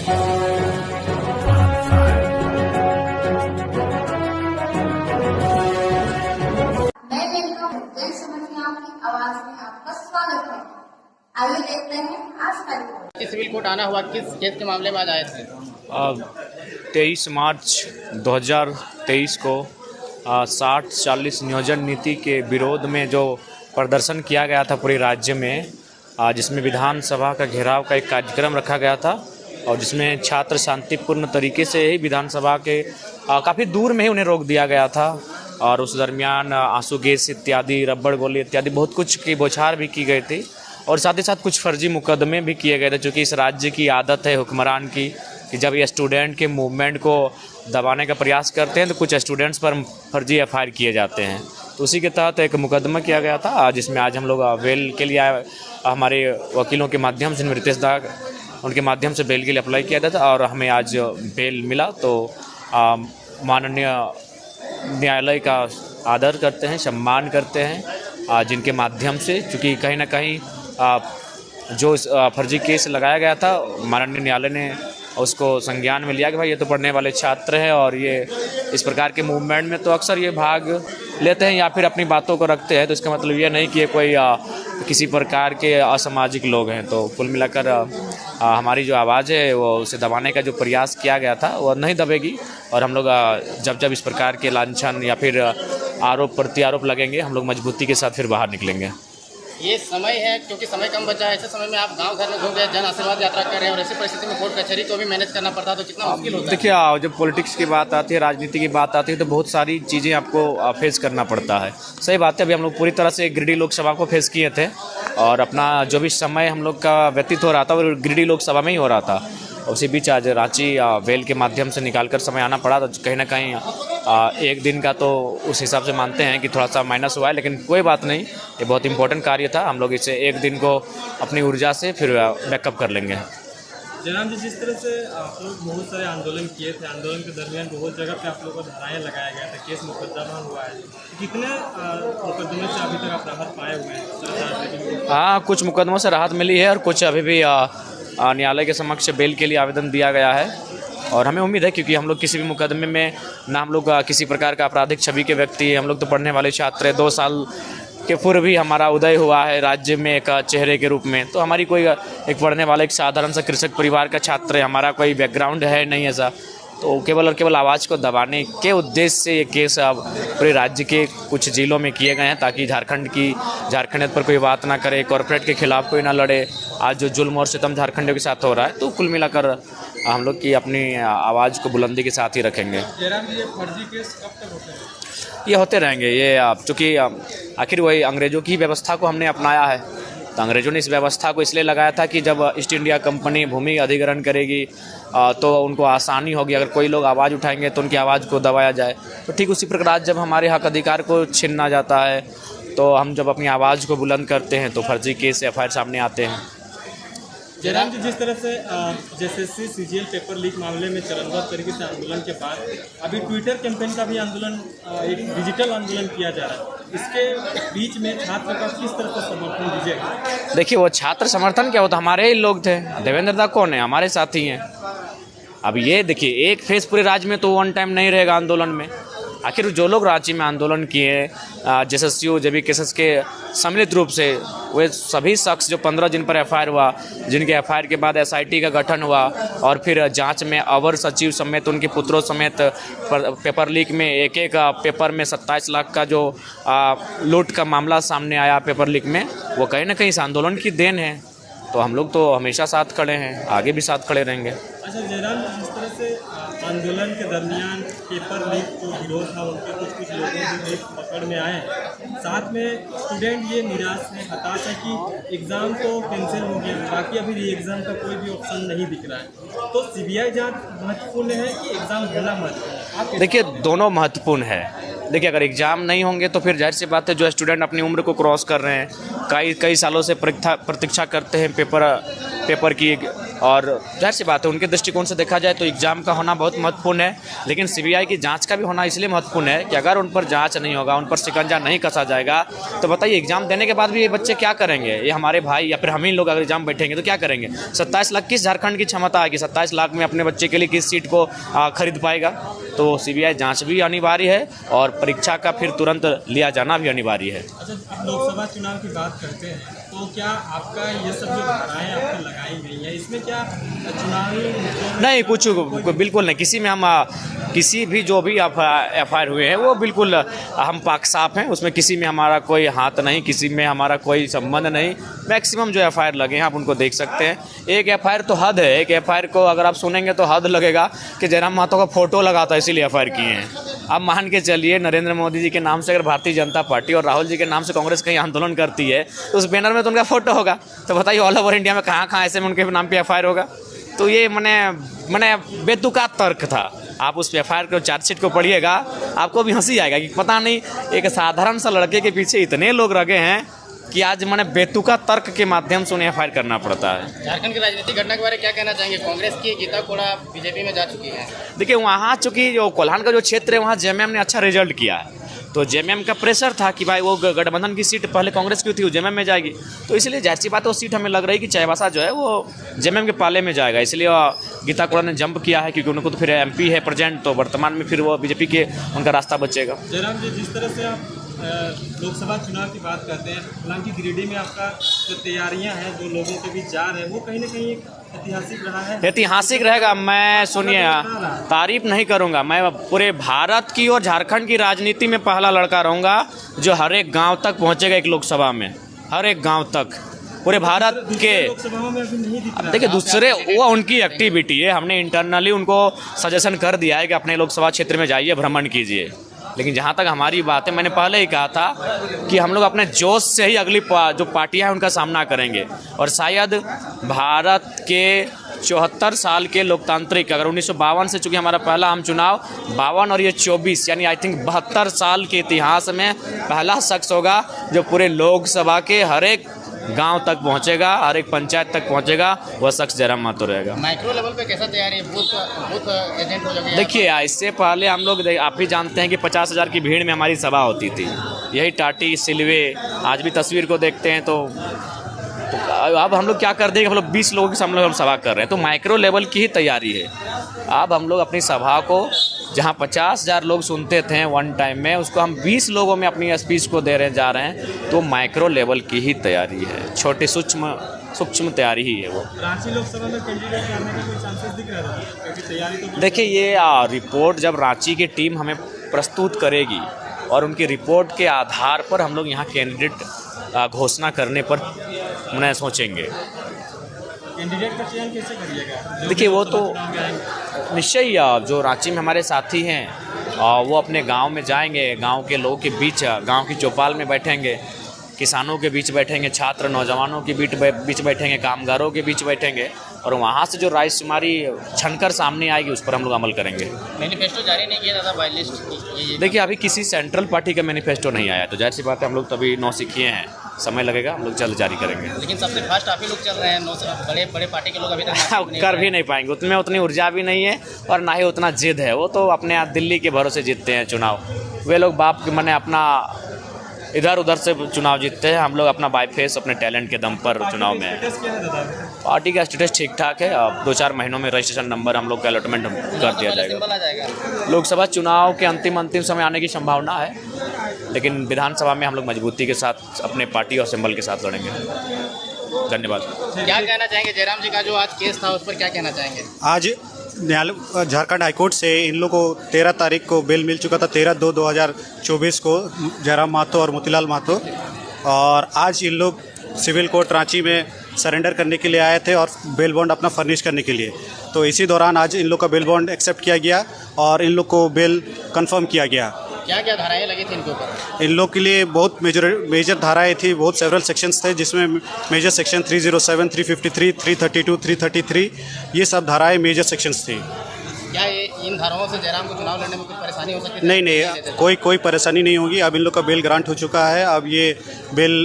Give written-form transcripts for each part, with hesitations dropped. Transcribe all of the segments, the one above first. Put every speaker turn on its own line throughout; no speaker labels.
मैं लेखक देश समस्याओं की आवाज में आपका स्वागत है। आइए देखते हैं आज का रिपोर्ट।
सिविल कोर्ट आना हुआ, किस केस के मामले में आज आए थे?
23 मार्च 2023 को 60-40 नियोजन नीति के विरोध में जो प्रदर्शन किया गया था पूरे राज्य में, जिसमें विधानसभा का घेराव का एक कार्यक्रम रखा गया था और जिसमें छात्र शांतिपूर्ण तरीके से ही विधानसभा के काफ़ी दूर में ही उन्हें रोक दिया गया था और उस दरमियान आंसू गैस इत्यादि, रबड़ गोली इत्यादि बहुत कुछ की बौछार भी की गई थी और साथ ही साथ कुछ फर्जी मुकदमे भी किए गए थे, चूँकि इस राज्य की आदत है हुक्मरान की कि जब ये स्टूडेंट के मूवमेंट को दबाने का प्रयास करते हैं तो कुछ स्टूडेंट्स पर फर्जी एफआईआर किए जाते हैं। तो उसी के तहत एक मुकदमा किया गया था, जिसमें आज हम लोग बेल के लिए हमारे वकीलों के माध्यम से निवृत्तेश दा उनके माध्यम से बेल के लिए अप्लाई किया था और हमें आज बेल मिला। तो माननीय न्यायालय का आदर करते हैं, सम्मान करते हैं, जिनके माध्यम से, चूँकि कहीं ना कहीं जो फर्जी केस लगाया गया था माननीय न्यायालय ने उसको संज्ञान में लिया कि भाई ये तो पढ़ने वाले छात्र हैं और ये इस प्रकार के मूवमेंट में तो अक्सर ये भाग लेते हैं या फिर अपनी बातों को रखते हैं, तो इसका मतलब ये नहीं कि ये कोई किसी प्रकार के असामाजिक लोग हैं। तो कुल मिलाकर हमारी जो आवाज़ है वो उसे दबाने का जो प्रयास किया गया था वो नहीं दबेगी और हम लोग जब जब इस प्रकार के लांछन या फिर आरोप प्रत्यारोप लगेंगे हम लोग मजबूती के साथ फिर बाहर निकलेंगे।
ये समय है, क्योंकि समय कम बचा है, ऐसे समय में आप गांव घर में घूम गए, जन आशीर्वाद यात्रा कर रहे हैं और ऐसी परिस्थिति में कोर्ट कचहरी को भी मैनेज करना पड़ता है, तो कितना मुश्किल होता है?
देखिए, जब पॉलिटिक्स की बात आती है, राजनीति की बात आती है तो बहुत सारी चीज़ें आपको फेस करना पड़ता है। सही बात है, अभी हम लोग पूरी तरह से गिरिडीह लोकसभा को फेस किए थे और अपना जो भी समय हम लोग का व्यतीत हो रहा था वो गिरिडीह लोकसभा में ही हो रहा था। उसी बीच आज रांची वेल के माध्यम से निकालकर समय आना पड़ा, तो कहीं ना कहीं एक दिन का तो उस हिसाब से मानते हैं कि थोड़ा सा माइनस हुआ है, लेकिन कोई बात नहीं, ये बहुत इंपॉर्टेंट कार्य था। हम लोग इसे एक दिन को अपनी ऊर्जा से फिर बैकअप कर लेंगे।
जनाब जी, जिस तरह से आप लोग बहुत सारे आंदोलन किए थे, आंदोलन के दरमियान बहुत जगह पे आप लोगों को धाराएँ लगाया गया था, केस मुकदमा हुआ है, कितने मुकदमे से अभी तक आप राहत पाए हुए हैं?
हाँ, कुछ मुकदमों से राहत मिली है और कुछ अभी भी न्यायालय के समक्ष बेल के लिए आवेदन दिया गया है और हमें उम्मीद है, क्योंकि हम लोग किसी भी मुकदमे में ना हम लोग किसी प्रकार का आपराधिक छवि के व्यक्ति, हम लोग तो पढ़ने वाले छात्र हैं। 2 साल के पूर्व भी हमारा उदय हुआ है राज्य में एक चेहरे के रूप में, तो हमारी कोई एक पढ़ने वाले एक साधारण सा कृषक परिवार का छात्र है, हमारा कोई बैकग्राउंड है नहीं ऐसा। तो केवल और केवल आवाज़ को दबाने के उद्देश्य से ये केस अब पूरे राज्य के कुछ जिलों में किए गए हैं ताकि झारखंड पर कोई बात ना करे, कॉर्पोरेट के खिलाफ कोई ना लड़े। आज जो जुल्म और सितम झारखंडियों के साथ हो रहा है, तो कुल मिलाकर हम लोग की अपनी आवाज़ को बुलंदी के साथ ही रखेंगे।
ये फर्जी केस कब तक होते हैं?
ये होते रहेंगे। ये चूँकि आखिर वही अंग्रेज़ों की व्यवस्था को हमने अपनाया है, तो अंग्रेज़ों ने इस व्यवस्था को इसलिए लगाया था कि जब ईस्ट इंडिया कंपनी भूमि अधिग्रहण करेगी तो उनको आसानी होगी, अगर कोई लोग आवाज़ उठाएंगे तो उनकी आवाज़ को दबाया जाए। तो ठीक उसी प्रकार आज जब हमारे हक अधिकार को छीना जाता है, तो हम जब अपनी आवाज़ को बुलंद करते हैं तो फर्जी केस एफआईआर सामने आते हैं।
जयराम जी, जिस तरह से जेएसएससी सीजीएल पेपर लीक मामले में चरणबद्ध तरीके से आंदोलन के बाद अभी ट्विटर कैंपेन का भी आंदोलन, एक डिजिटल आंदोलन किया जा रहा है, इसके बीच में छात्र का किस तरह से समर्थन दीजिएगा?
देखिए, वो छात्र समर्थन क्या होता, हमारे ही लोग थे। देवेंद्र दा कौन है? हमारे साथी हैं। अब ये देखिए, एक फेस पूरे राज्य में तो वन टाइम नहीं रहेगा आंदोलन में। आखिर जो लोग रांची में आंदोलन किए, जेएसएसयू जेबी केसेस के सम्मिलित रूप से, वे सभी शख्स जो 15 जिन पर एफआईआर हुआ, जिनके एफआईआर के बाद एसआईटी का गठन हुआ और फिर जांच में अवर सचिव समेत उनके पुत्रों समेत पेपर लीक में एक पेपर में 27 लाख का जो लूट का मामला सामने आया पेपर लीक में, वो कहीं ना कहीं इस आंदोलन की देन है। तो हम लोग तो हमेशा साथ खड़े हैं, आगे भी साथ खड़े रहेंगे।
अच्छा जयराम, जिस तरह से आंदोलन के दरमियान पेपर लीक को विरोध था, उनके कुछ लोगों भी पकड़ में आए, साथ में स्टूडेंट ये निराश है, हताश है कि एग्ज़ाम तो कैंसिल हो गया, बाकी अभी री एग्ज़ाम का कोई भी ऑप्शन नहीं दिख रहा है, तो सीबीआई जांच महत्वपूर्ण है कि एग्ज़ाम होना महत्वपूर्ण है?
देखिए, दोनों महत्वपूर्ण है। देखिए, अगर एग्ज़ाम नहीं होंगे तो फिर जाहिर सी बात है जो स्टूडेंट अपनी उम्र को क्रॉस कर रहे हैं, कई सालों से प्रतीक्षा करते हैं पेपर की। और जाहिर सी बात है, उनके दृष्टिकोण से देखा जाए तो एग्ज़ाम का होना बहुत महत्वपूर्ण है, लेकिन सीबीआई की जांच का भी होना इसलिए महत्वपूर्ण है कि अगर उन पर जांच नहीं होगा, उन पर शिकंजा नहीं कसा जाएगा, तो बताइए एग्ज़ाम देने के बाद भी ये बच्चे क्या करेंगे? ये हमारे भाई या फिर हम ही लोग अगर एग्ज़ाम बैठेंगे तो क्या करेंगे? 27 लाख किस झारखंड की क्षमता है कि 27 लाख में अपने बच्चे के लिए किस सीट को खरीद पाएगा? तो सीबीआई जाँच भी अनिवार्य है और परीक्षा का फिर तुरंत लिया जाना भी अनिवार्य है।
अच्छा, अब लोकसभा चुनाव की बात करते हैं तो क्या आपका ये सब जो धाराएं आपको लगाई गई हैं, इसमें क्या चुनावी
नहीं, कुछ बिल्कुल नहीं। किसी में हम किसी भी जो भी एफआईआर हुए हैं वो बिल्कुल हम पाक साफ हैं, उसमें किसी में हमारा कोई हाथ नहीं, किसी में हमारा कोई संबंध नहीं। मैक्सिमम जो एफआईआर लगे हैं आप उनको देख सकते हैं। एक एफआईआर तो हद है, एक एफआईआर को अगर आप सुनेंगे तो हद लगेगा कि जयराम महतो का फोटो लगा था इसीलिए एफआईआर किए हैं। अब मान के चलिए नरेंद्र मोदी जी के नाम से अगर भारतीय जनता पार्टी और राहुल जी के नाम से कांग्रेस कहीं आंदोलन करती है तो उस बैनर में तो उनका फोटो होगा। तो बताइए ऑल ओवर इंडिया में कहाँ ऐसे में उनके नाम पे एफआईआर होगा? तो ये मैंने बेतुका तर्क था। आप उस एफआईआर को, चार्जशीट को पढ़िएगा, आपको भी हंसी आएगा कि पता नहीं एक साधारण सा लड़के के पीछे इतने लोग लगे हैं कि आज मैंने बेतुका तर्क के माध्यम से उन्हें एफआईआर करना पड़ता है।
झारखंड की राजनीतिक घटना के बारे में क्या कहना चाहेंगे? कांग्रेस की गीता कोड़ा बीजेपी में जा चुकी है।
देखिए, वहाँ चूँकि जो कोल्हान का जो क्षेत्र है वहाँ जेएमएम ने अच्छा रिजल्ट किया है, तो जेएमएम का प्रेशर था कि भाई वो गठबंधन की सीट पहले कांग्रेस की थी, वो जेएमएम में जाएगी, तो इसलिए जाहिर सी बात है वो सीट हमें लग रही है कि चाईबासा जो है वो जेएमएम के पाले में जाएगा। इसलिए गीता कोड़ा ने जंप किया है क्योंकि उनको तो फिर एमपी है प्रेजेंट, तो वर्तमान में फिर वो बीजेपी के उनका रास्ता बचेगा।
जयराम जी, जिस तरह से आप लोकसभा चुनाव की बात करते हैं, हालांकि गिरिडीह में आपका जो तैयारियां हैं, जो लोगों के बीच जा रहे हैं, वो कहीं ना कहीं एक ऐतिहासिक रहा है।
ऐतिहासिक रहेगा। मैं सुनिए, तारीफ नहीं करूंगा, मैं पूरे भारत की और झारखंड की राजनीति में पहला लड़का रहूंगा जो हर एक गांव तक पहुंचेगा एक लोकसभा में, हर एक गांव तक पूरे भारत के।
लोकसभा में अभी नहीं दिख रहा।
देखिए, दूसरे वो उनकी एक्टिविटी है, हमने इंटरनली उनको सजेशन कर दिया है कि अपने लोकसभा क्षेत्र में जाइए, भ्रमण कीजिए। लेकिन जहाँ तक हमारी बात है, मैंने पहले ही कहा था कि हम लोग अपने जोश से ही अगली जो पार्टियां हैं उनका सामना करेंगे। और शायद भारत के 74 साल के लोकतांत्रिक, अगर 1952 से चूँकि हमारा पहला आम चुनाव 52 और ये 24, यानी आई थिंक 72 साल के इतिहास में पहला शख्स होगा जो पूरे लोकसभा के हर एक गांव तक पहुंचेगा, हर एक पंचायत तक पहुंचेगा, वह शख्स जयराम महतो रहेगा।
माइक्रो लेवल पे कैसा तैयारी है? बूथ एजेंट हो जाएगा?
देखिए, इससे पहले हम लोग, आप भी जानते हैं कि 50,000 की भीड़ में हमारी सभा होती थी, यही टाटी सिलवे। आज भी तस्वीर को देखते हैं तो अब हम लोग क्या कर देंगे, हम लोग 20 लोगों के सामने हम सभा कर रहे हैं, तो माइक्रो लेवल की ही तैयारी है। अब हम लोग अपनी सभा को, जहां 50,000 लोग सुनते थे वन टाइम में, उसको हम 20 लोगों में अपनी स्पीच को जा रहे हैं, तो माइक्रो लेवल की ही तैयारी है, छोटे सूक्ष्म तैयारी ही है वो।
रांची लोकसभा में कैंडिडेट आने के कोई चांसेस दिख रहा है? क्योंकि तैयारी तो
देखिए, ये रिपोर्ट जब रांची की टीम हमें प्रस्तुत करेगी और उनकी रिपोर्ट के आधार पर हम लोग यहाँ कैंडिडेट घोषणा करने पर मैं सोचेंगे।
कैंडिडेट का चयन कैसे करिएगा?
देखिए, वो तो निश्चय ही जो रांची में हमारे साथी हैं वो अपने गांव में जाएंगे, गांव के लोगों के बीच, गांव की चौपाल में बैठेंगे, किसानों के बीच बैठेंगे, छात्र नौजवानों के बीच बैठेंगे, कामगारों के बीच बैठेंगे, और वहाँ से जो राय हमारी छनकर सामने आएगी उस पर हम लोग अमल करेंगे।
मैनिफेस्टो जारी नहीं किया था बाय लिस्ट?
देखिए, अभी किसी सेंट्रल पार्टी का मैनिफेस्टो नहीं आया, तो जाहिर सी बात है हम लोग तभी नौसिखिए हैं, समय लगेगा, हम लोग जल्द जारी करेंगे।
लेकिन सबसे फास्ट आप ही लोग चल रहे हैं, बड़े पार्टी के लोग अभी तक
कर भी नहीं पाएंगे, उसमें उतनी ऊर्जा भी नहीं है और ना ही उतना जिद है। वो तो अपने यहाँ दिल्ली के भरोसे जीतते हैं चुनाव, वे लोग बाप के मने अपना इधर उधर से चुनाव जीतते हैं, हम लोग अपना बाय फेस अपने टैलेंट के दम पर चुनाव में हैं। पार्टी का स्टेटस ठीक ठाक है, अब 2-4 महीनों में रजिस्ट्रेशन नंबर हम लोग का अलॉटमेंट कर दिया जाएगा। लोकसभा चुनाव के अंतिम समय आने की संभावना है, लेकिन विधानसभा में हम लोग मजबूती के साथ अपने पार्टी और सिंबल के साथ लड़ेंगे। धन्यवाद।
क्या कहना चाहेंगे जयराम जी का जो आज केस था उस पर क्या कहना चाहेंगे?
आज न्यायालय झारखंड हाईकोर्ट से इन लोगों को 13 तारीख को बेल मिल चुका था, 13/2/2024 को जयराम महतो और मोतीलाल महतो, और आज इन लोग सिविल कोर्ट रांची में सरेंडर करने के लिए आए थे और बेल बॉन्ड अपना फर्निश करने के लिए। तो इसी दौरान आज इन लोग का बेल बॉन्ड एक्सेप्ट किया गया और इन लोग को बेल कंफर्म किया गया।
क्या क्या धाराएं लगी थी इनके ऊपर?
इन लोग के लिए बहुत मेजर धाराएं थी, बहुत सेवरल सेक्शंस थे, जिसमें मेजर सेक्शन 307, 353, 332, 333, ये सब धाराएं मेजर सेक्शंस थी।
क्या ये इन धाराओं से जयराम को चुनाव लड़ने में कुछ परेशानी हो सकती है?
नहीं, कोई परेशानी नहीं होगी। अब इन लोग का बेल ग्रांट हो चुका है। अब ये बेल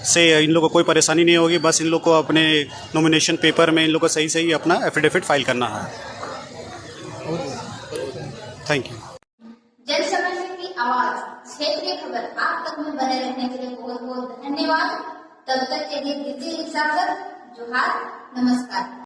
से इन लोग को कोई परेशानी नहीं होगी। बस इन लोग को अपने नॉमिनेशन पेपर में इन लोग को सही सही अपना एफिडेविट फाइल करना है। Thank you.
जन समस्या की आवाज क्षेत्रीय खबर आप तक में बने रहने के लिए बहुत बहुत धन्यवाद। तब तक के लिए दीजिए इजाजत। जोहार, नमस्कार।